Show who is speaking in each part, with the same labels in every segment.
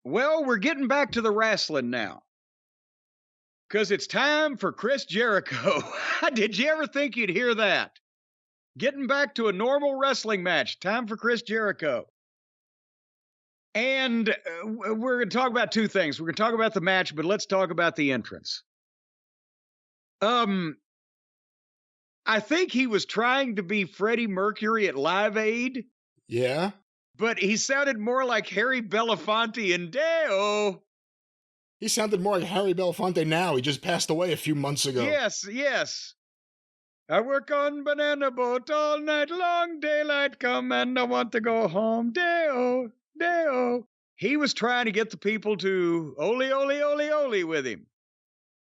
Speaker 1: Well, we're getting back to the wrestling now. Because it's time for Chris Jericho. Did you ever think you'd hear that? Getting back to a normal wrestling match. Time for Chris Jericho. And we're going to talk about two things. We're going to talk about the match, but let's talk about the entrance. I think he was trying to be Freddie Mercury at Live Aid.
Speaker 2: Yeah.
Speaker 1: But he sounded more like Harry Belafonte in Deo.
Speaker 2: He sounded more like Harry Belafonte now. He just passed away a few months ago.
Speaker 1: Yes. I work on banana boat all night long. Daylight come and I want to go home. Deo. He was trying to get the people to ole, ole, ole, ole with him.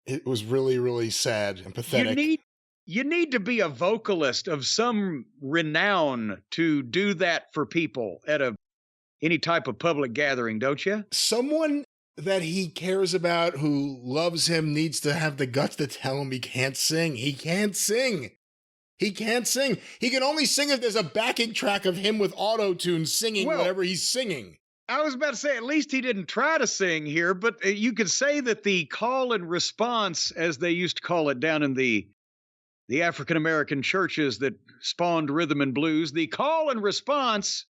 Speaker 2: It was really, really sad and pathetic.
Speaker 1: You need to be a vocalist of some renown to do that for people at any type of public gathering, don't you?
Speaker 2: Someone that he cares about, who loves him, needs to have the guts to tell him he can't sing. He can't sing. He can only sing if there's a backing track of him with auto-tune singing whatever he's singing.
Speaker 1: I was about to say, at least he didn't try to sing here, but you could say that the call and response, as they used to call it down in the African-American churches that spawned rhythm and blues, the call and response,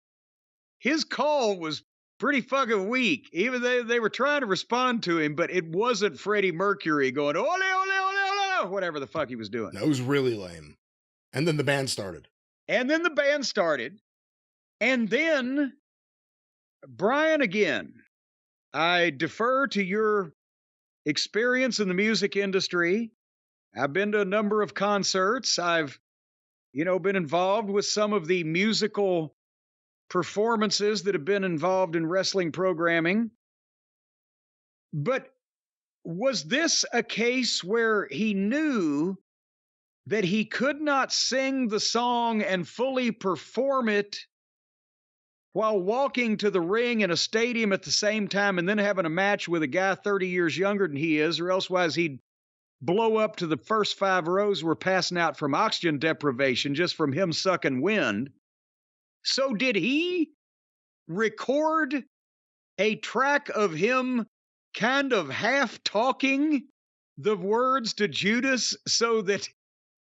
Speaker 1: his call was pretty fucking weak. Even they were trying to respond to him, but it wasn't Freddie Mercury going, ole, ole, ole, ole, whatever the fuck he was doing.
Speaker 2: That was really lame. And then the band started. And
Speaker 1: then, Brian, again, I defer to your experience in the music industry. I've been to a number of concerts. I've, been involved with some of the musical performances that have been involved in wrestling programming. But was this a case where he knew that he could not sing the song and fully perform it while walking to the ring in a stadium at the same time and then having a match with a guy 30 years younger than he is, or elsewise he'd blow up to the first 5 rows were passing out from oxygen deprivation just from him sucking wind? So did he record a track of him kind of half talking the words to Judas so that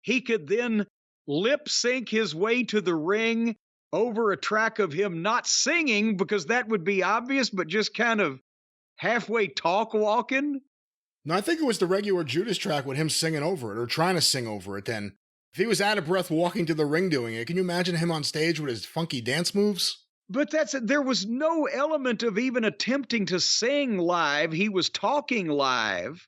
Speaker 1: he could then lip sync his way to the ring over a track of him not singing, because that would be obvious, but just kind of halfway talk walking?
Speaker 2: No, I think it was the regular Judas track with him singing over it, or trying to sing over it then. If he was out of breath walking to the ring doing it, can you imagine him on stage with his funky dance moves?
Speaker 1: But there was no element of even attempting to sing live. He was talking live.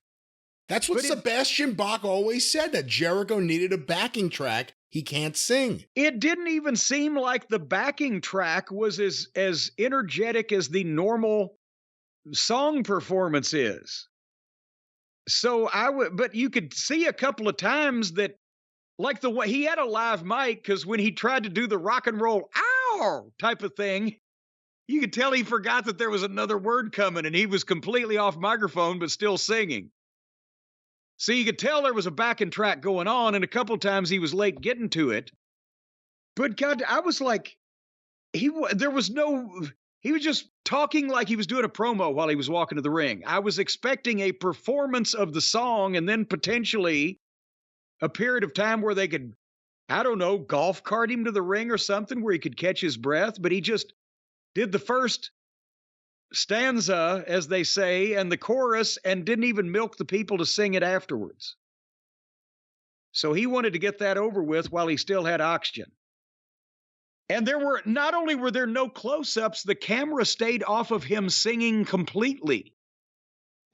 Speaker 2: That's what Sebastian Bach always said, that Jericho needed a backing track. He can't sing.
Speaker 1: It didn't even seem like the backing track was as energetic as the normal song performance is. So but you could see a couple of times that, like the way he had a live mic, because when he tried to do the rock and roll ow type of thing, you could tell he forgot that there was another word coming and he was completely off microphone but still singing. So you could tell there was a backing track going on, and a couple times he was late getting to it. But God, I was like, he was just talking like he was doing a promo while he was walking to the ring. I was expecting a performance of the song and then potentially a period of time where they could, I don't know, golf cart him to the ring or something where he could catch his breath. But he just did the first stanza, as they say, and the chorus, and didn't even milk the people to sing it afterwards. So he wanted to get that over with while he still had oxygen. And not only were there no close-ups, the camera stayed off of him singing completely.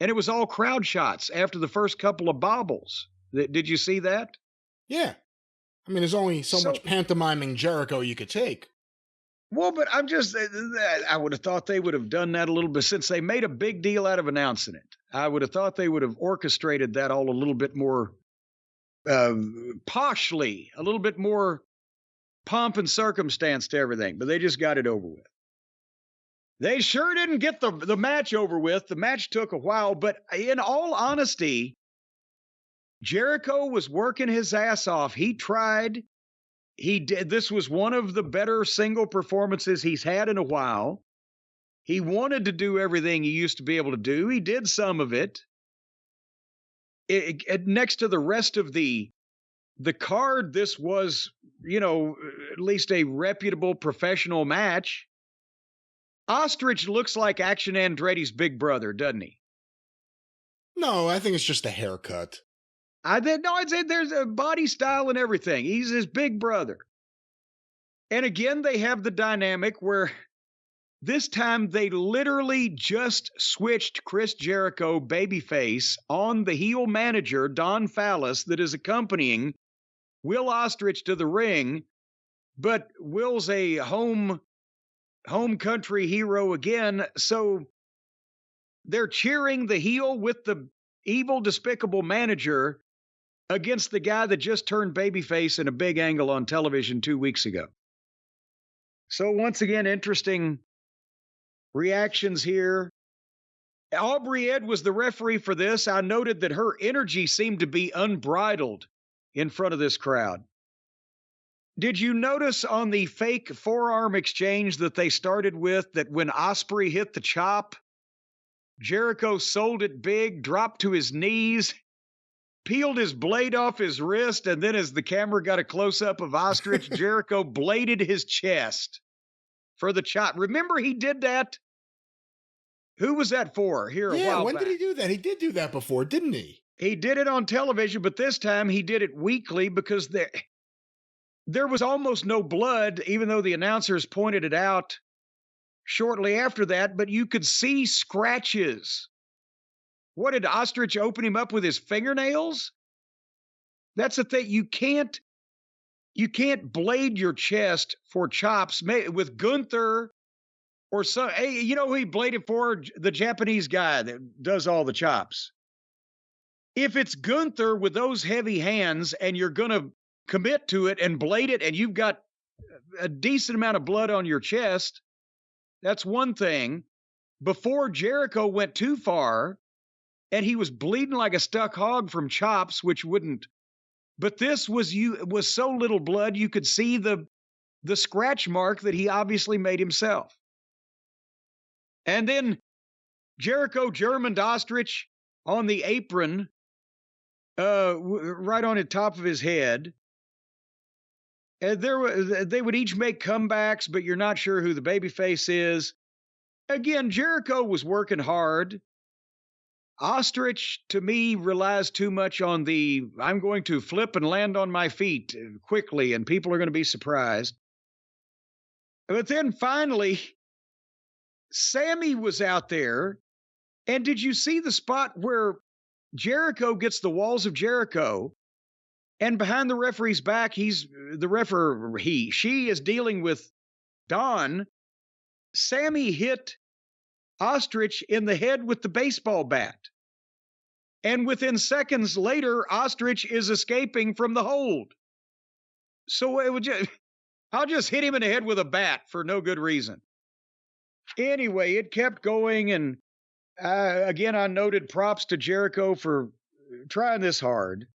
Speaker 1: And it was all crowd shots after the first couple of bobbles. Did you see that?
Speaker 2: Yeah. I mean, there's only so much pantomiming Jericho you could take.
Speaker 1: Well, but I would have thought they would have done that a little bit, since they made a big deal out of announcing it. I would have thought they would have orchestrated that all a little bit more poshly, a little bit more pomp and circumstance to everything, but they just got it over with. They sure didn't get the match over with. The match took a while, but in all honesty, Jericho was working his ass off. He tried. He did. This was one of the better single performances he's had in a while. He wanted to do everything he used to be able to do. He did some of it. Next to the rest of the card, this was, at least a reputable professional match. Ostrich looks like Action Andretti's big brother, doesn't he?
Speaker 2: No, I think it's just a haircut.
Speaker 1: I'd say there's a body style and everything. He's his big brother. And again, they have the dynamic where this time they literally just switched Chris Jericho babyface on the heel manager, Don Fallis, that is accompanying Will Ostrich to the ring. But Will's a home country hero again. So they're cheering the heel with the evil, despicable manager against the guy that just turned babyface in a big angle on television 2 weeks ago. So once again, interesting reactions here. Aubrey Ed was the referee for this. I noted that her energy seemed to be unbridled in front of this crowd. Did you notice on the fake forearm exchange that they started with that when Ospreay hit the chop, Jericho sold it big, dropped to his knees, peeled his blade off his wrist, and then as the camera got a close-up of Ostrich, Jericho bladed his chest for the chop. Remember he did that? Who was that for here a while
Speaker 2: when
Speaker 1: back?
Speaker 2: did he do that? He did do that before, didn't he?
Speaker 1: He did it on television, but this time he did it weekly because there was almost no blood, even though the announcers pointed it out shortly after that, but you could see scratches. What, did Ostrich open him up with his fingernails? That's the thing. You can't blade your chest for chops with Gunther or some. Hey, you know who he bladed for? The Japanese guy that does all the chops. If it's Gunther with those heavy hands and you're going to commit to it and blade it and you've got a decent amount of blood on your chest, that's one thing. Before Jericho went too far and he was bleeding like a stuck hog from chops, which wouldn't. But this was so little blood, you could see the scratch mark that he obviously made himself. And then Jericho Germaned Ostrich on the apron, right on the top of his head. And they would each make comebacks, but you're not sure who the babyface is. Again, Jericho was working hard. Ostrich, to me, relies too much on I'm going to flip and land on my feet quickly, and people are going to be surprised. But then finally, Sammy was out there, and did you see the spot where Jericho gets the walls of Jericho, and behind the referee's back, she is dealing with Don. Sammy hit Ostrich in the head with the baseball bat. And within seconds later, Ostrich is escaping from the hold. So I'll just hit him in the head with a bat for no good reason. Anyway, it kept going. And again, I noted props to Jericho for trying this hard.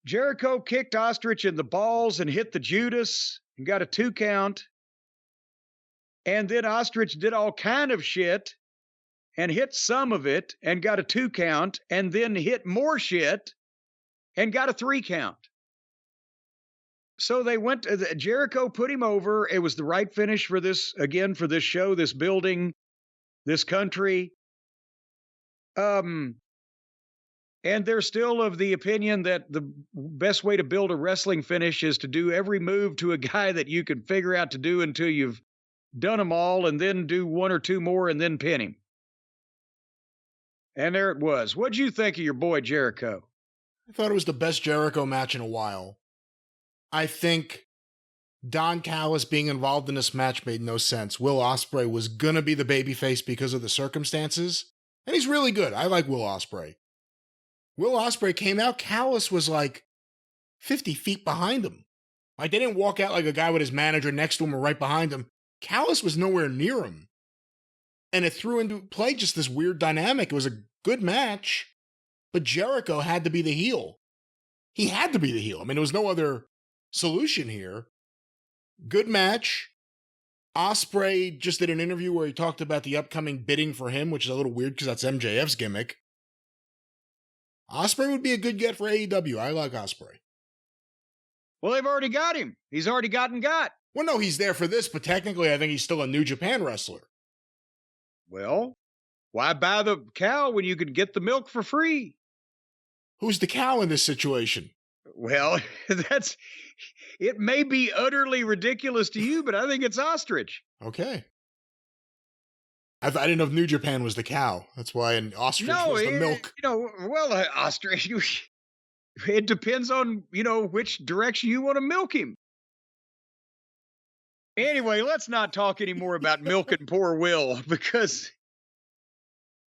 Speaker 1: Jericho kicked Ostrich in the balls and hit the Judas and got a 2 count. And then Ostrich did all kind of shit and hit some of it and got a 2 count, and then hit more shit and got a 3 count. So they went, Jericho put him over. It was the right finish for this show, this building, this country. And they're still of the opinion that the best way to build a wrestling finish is to do every move to a guy that you can figure out to do until you've done them all, and then do 1 or 2 more and then pin him. And there it was. What'd you think of your boy Jericho?
Speaker 2: I thought it was the best Jericho match in a while. I think Don Callis being involved in this match made no sense. Will Ospreay was gonna be the babyface because of the circumstances, and he's really good. I like Will Ospreay. Will Ospreay came out, Callis was like 50 feet behind him. Like, they didn't walk out like a guy with his manager next to him or right behind him. Callis was nowhere near him. And it threw into play just this weird dynamic. It was a good match, but Jericho had to be the heel. He had to be the heel. I mean, there was no other solution here. Good match. Ospreay just did an interview where he talked about the upcoming bidding for him, which is a little weird because that's MJF's gimmick. Ospreay would be a good get for AEW. I like Ospreay.
Speaker 1: Well, they've already got him. He's already got.
Speaker 2: Well, no, he's there for this, but technically I think he's still a New Japan wrestler.
Speaker 1: Well, why buy the cow when you could get the milk for free?
Speaker 2: Who's the cow in this situation?
Speaker 1: Well, it may be utterly ridiculous to you, but I think it's Ostrich.
Speaker 2: Okay. I didn't know if New Japan was the cow. That's why an ostrich was the milk.
Speaker 1: Ostrich, it depends on, which direction you want to milk him. Anyway, let's not talk anymore about milking poor Will, because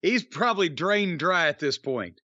Speaker 1: he's probably drained dry at this point.